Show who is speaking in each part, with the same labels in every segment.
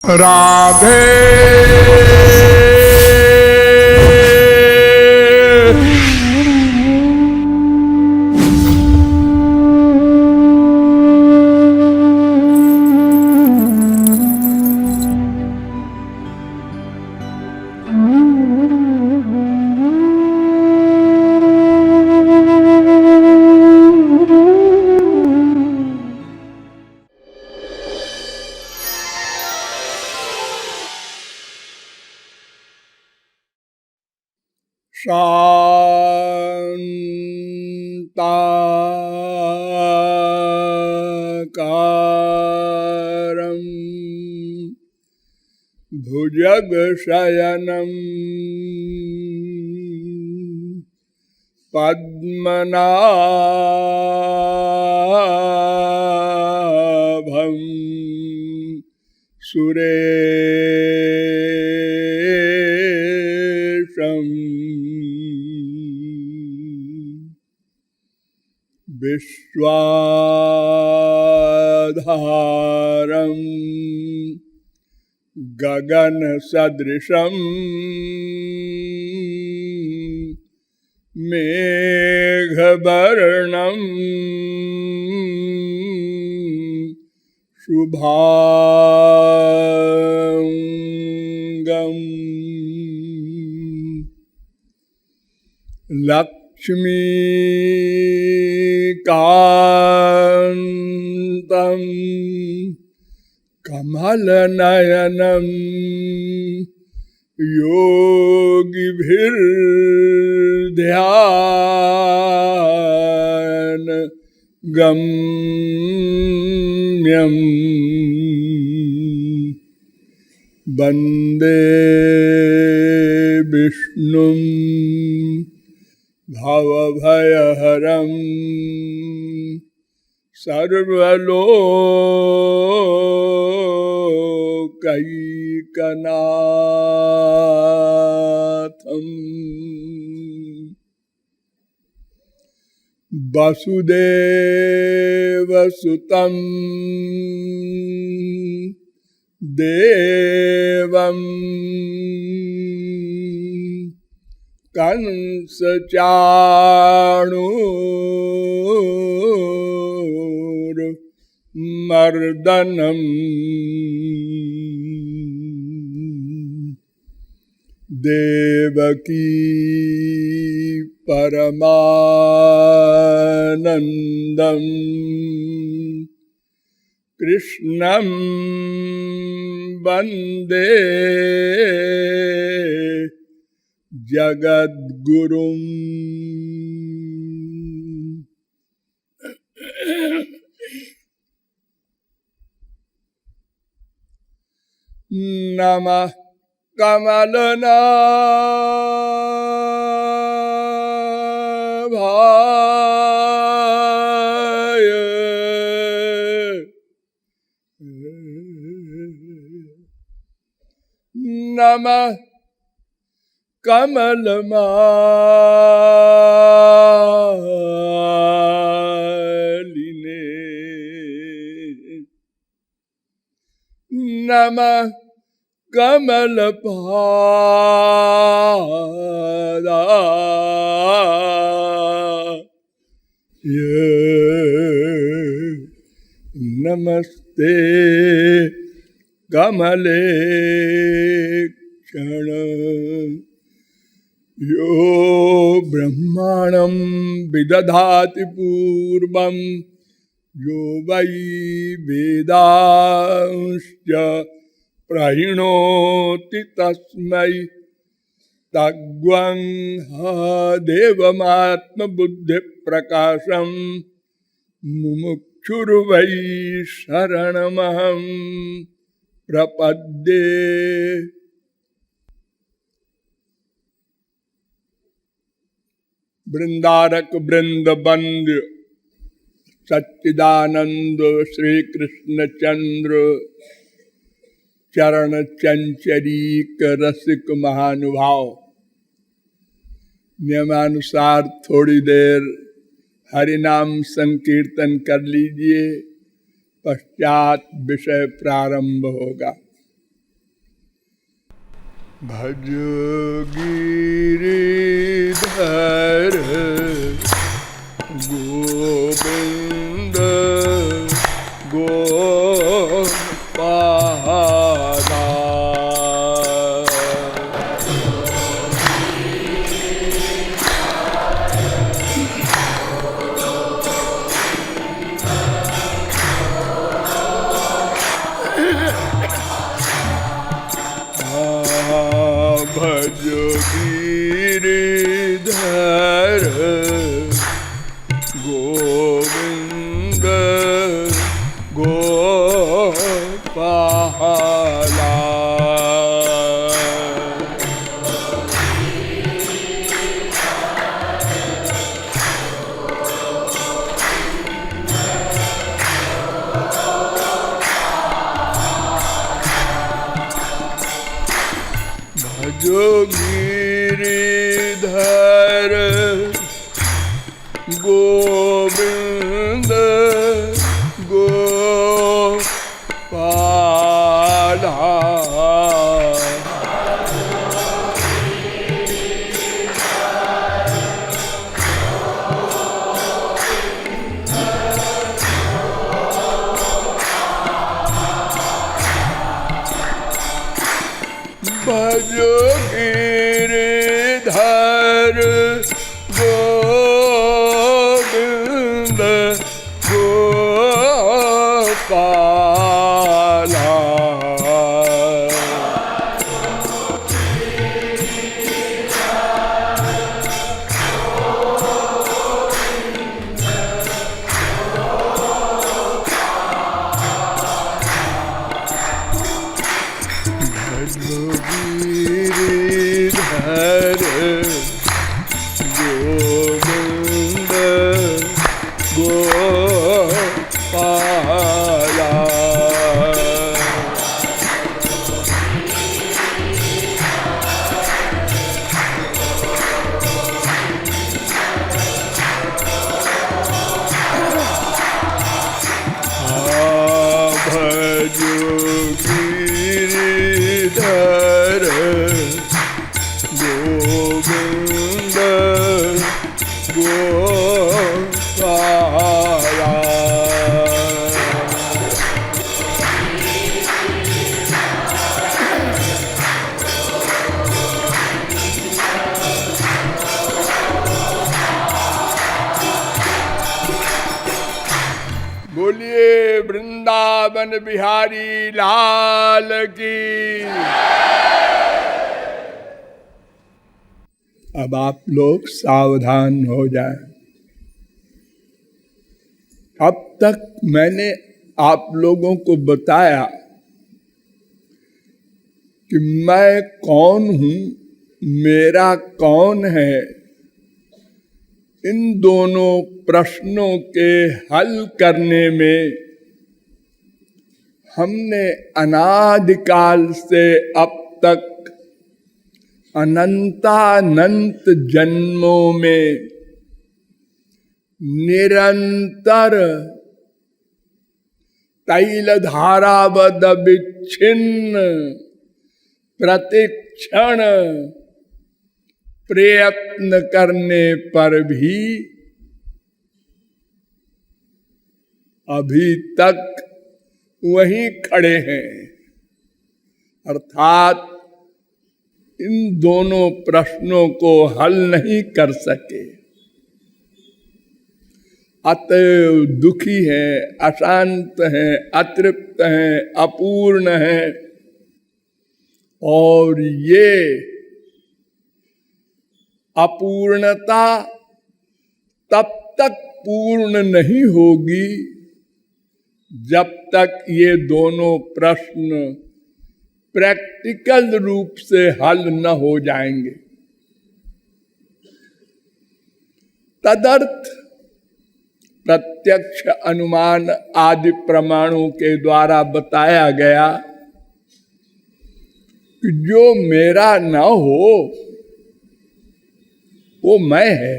Speaker 1: राधे शान्ताकारं भुजगशयनं पद्मनाभं सुरेशं विश्वाधारं गगनसदृशं मेघवर्णं शुभांगं लक्ष्मीकान्तं कमलनयनं योगिभिर्ध्यान गम्यं वन्दे विष्णुं भवभयहरं सर्वलोकैकनाथं वसुदेवसुतं देवं कंसचाणूरमर्दनं देवकी परमानंदं कृष्णं वन्दे जगद्गुरुं। नमः कमलनाभाय नमः कमलमालिने नमः कमलपादाय नमस्ते कमलेक्षण यो ब्रह्माणं विदधाति पूर्वं यो वै वेदांश्च प्रहिणोति तस्मै तद्वं देवमात्मबुद्धिप्रकाशं मुमुक्षुर्वै शरणमहं प्रपद्ये। वृंदारक वृंद बंद्य सच्चिदानंद श्री कृष्ण चंद्र चरण चंचरीक रसिक महानुभाव, नियमानुसार थोड़ी देर हरिनाम संकीर्तन कर लीजिए, पश्चात विषय प्रारंभ होगा। भज गिरिधर गोविंद गोपाला। भज गिरिधर गोविंद गोपाला। भजो गिरिधर गोविंद गोपाला। भजो गिरिधर गोविंद गोपाला। भजो गिरिधर गोविंद गोपाला। भजो गिरिधर गोविंद गोपाला। बोलिए वृंदावन बिहारी लाल की। अब आप लोग सावधान हो जाएं। अब तक मैंने आप लोगों को बताया कि मैं कौन हूं, मेरा कौन है। इन दोनों प्रश्नों के हल करने में हमने अनादिकाल से अब तक अनंतानंत जन्मों में निरंतर तैलधारावद विच्छिन्न प्रतिक्षण प्रयत्न करने पर भी अभी तक वहीं खड़े हैं। अर्थात इन दोनों प्रश्नों को हल नहीं कर सके। अतएव दुखी हैं, अशांत हैं, अतृप्त हैं, अपूर्ण हैं। और ये अपूर्णता तब तक पूर्ण नहीं होगी जब तक ये दोनों प्रश्न प्रैक्टिकल रूप से हल न हो जाएंगे। तदर्थ प्रत्यक्ष अनुमान आदि प्रमाणों के द्वारा बताया गया कि जो मेरा न हो वो मैं है।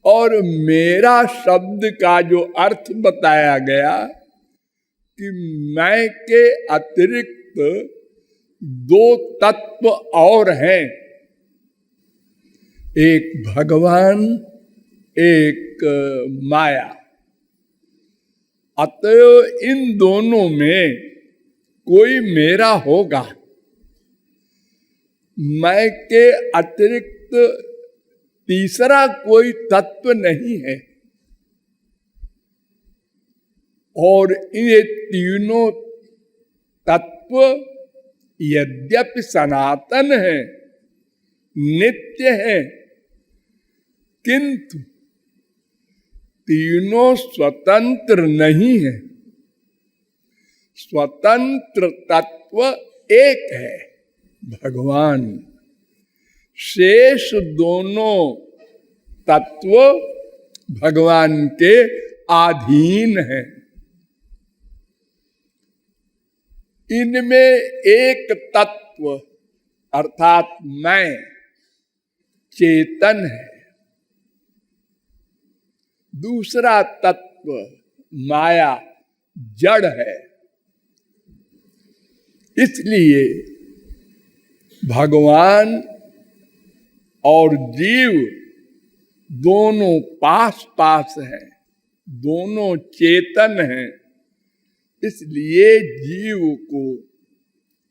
Speaker 1: और मेरा शब्द का जो अर्थ बताया गया कि मैं के अतिरिक्त दो तत्व और हैं, एक भगवान, एक माया। अतः इन दोनों में कोई मेरा होगा, मैं के अतिरिक्त तीसरा कोई तत्व नहीं है। और ये तीनों तत्व यद्यपि सनातन है, नित्य है, किंतु तीनों स्वतंत्र नहीं है। स्वतंत्र तत्व एक है, भगवान। शेष दोनों तत्व भगवान के अधीन हैं। इनमें एक तत्व अर्थात मैं चेतन है, दूसरा तत्व माया जड़ है। इसलिए भगवान और जीव दोनों पास पास हैं, दोनों चेतन हैं। इसलिए जीव को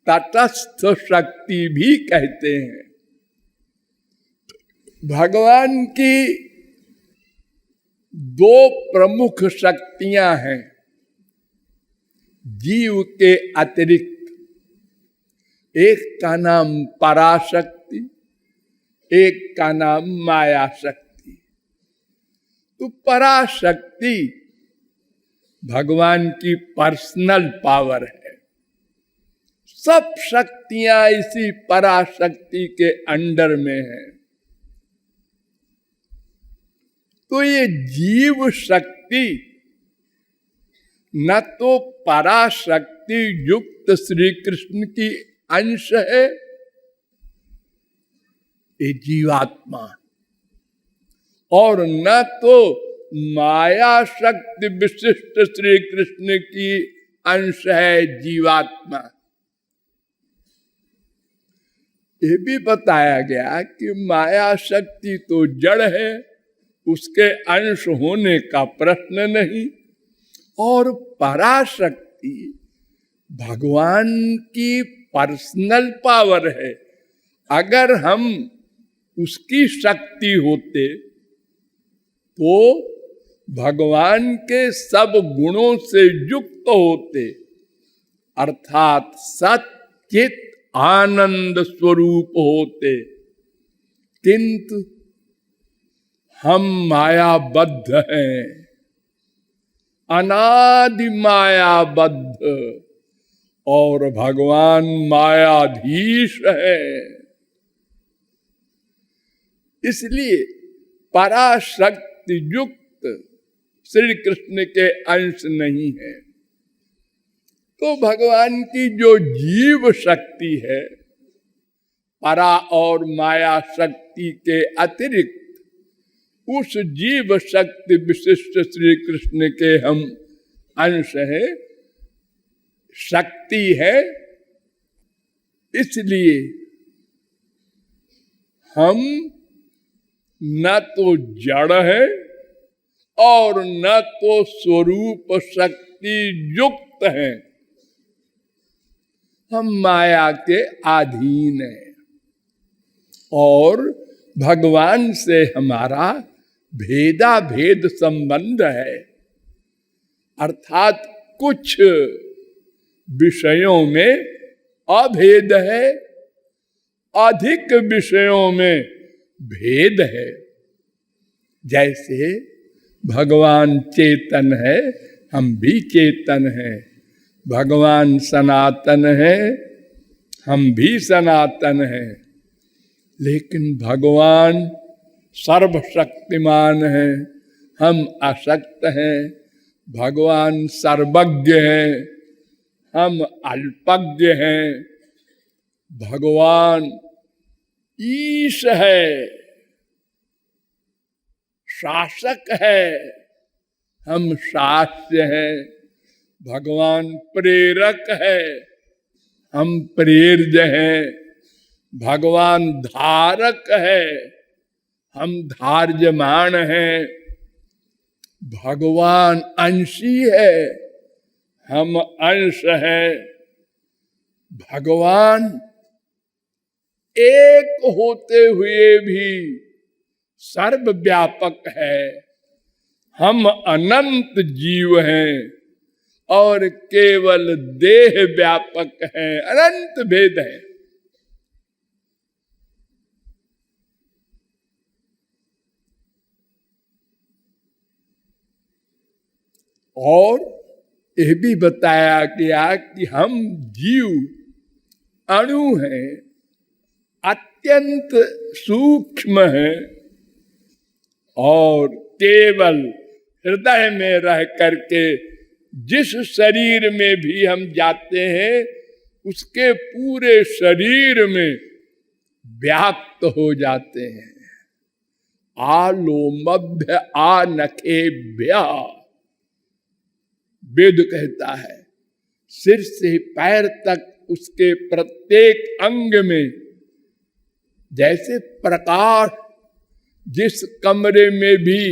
Speaker 1: तटस्थ शक्ति भी कहते हैं। भगवान की दो प्रमुख शक्तियां हैं जीव के अतिरिक्त। एक का नाम पराशक्ति, एक का नाम माया शक्ति। तो पराशक्ति भगवान की पर्सनल पावर है। सब शक्तियां इसी पराशक्ति के अंडर में हैं। तो ये जीव शक्ति न तो पराशक्ति युक्त श्री कृष्ण की अंश है, ये जीवात्मा, और न तो माया शक्ति विशिष्ट श्री कृष्ण की अंश है, जीवात्मा। ये भी बताया गया कि माया शक्ति तो जड़ है, उसके अंश होने का प्रश्न नहीं। और पराशक्ति भगवान की पर्सनल पावर है। अगर हम उसकी शक्ति होते तो भगवान के सब गुणों से युक्त होते, अर्थात सच्चित आनंद स्वरूप होते। किंतु हम मायाबद्ध हैं, अनादि मायाबद्ध, और भगवान मायाधीश है। इसलिए पराशक्ति युक्त श्री कृष्ण के अंश नहीं है। तो भगवान की जो जीव शक्ति है, परा और माया शक्ति के अतिरिक्त उस जीव शक्ति विशिष्ट श्री कृष्ण के हम अंश हैं, शक्ति है। इसलिए हम न तो जड़ है और न तो स्वरूप शक्ति युक्त है, हम माया के अधीन हैं। और भगवान से हमारा भेदा भेद संबंध है, अर्थात कुछ विषयों में अभेद है, अधिक विषयों में भेद है। जैसे भगवान चेतन है, हम भी चेतन हैं। भगवान सनातन है, हम भी सनातन हैं। लेकिन भगवान सर्वशक्तिमान है, हम अशक्त हैं। भगवान सर्वज्ञ है, हम अल्पज्ञ हैं। भगवान ईश है, शासक है, हम शास्य हैं। भगवान प्रेरक है, हम प्रेर्य हैं, भगवान धारक है, हम धार्यमान हैं। भगवान अंशी है, हम अंश हैं। भगवान एक होते हुए भी सर्वव्यापक है, हम अनंत जीव हैं और केवल देह व्यापक है। अनंत भेद है। और यह भी बताया गया कि हम जीव अणु हैं, अत्यंत सूक्ष्म हैं और केवल हृदय में रह करके जिस शरीर में भी हम जाते हैं उसके पूरे शरीर में व्याप्त हो जाते हैं। आलोमभ्य आनखेभ्य, वेद कहता है, सिर से पैर तक उसके प्रत्येक अंग में जैसे प्रकाश जिस कमरे में भी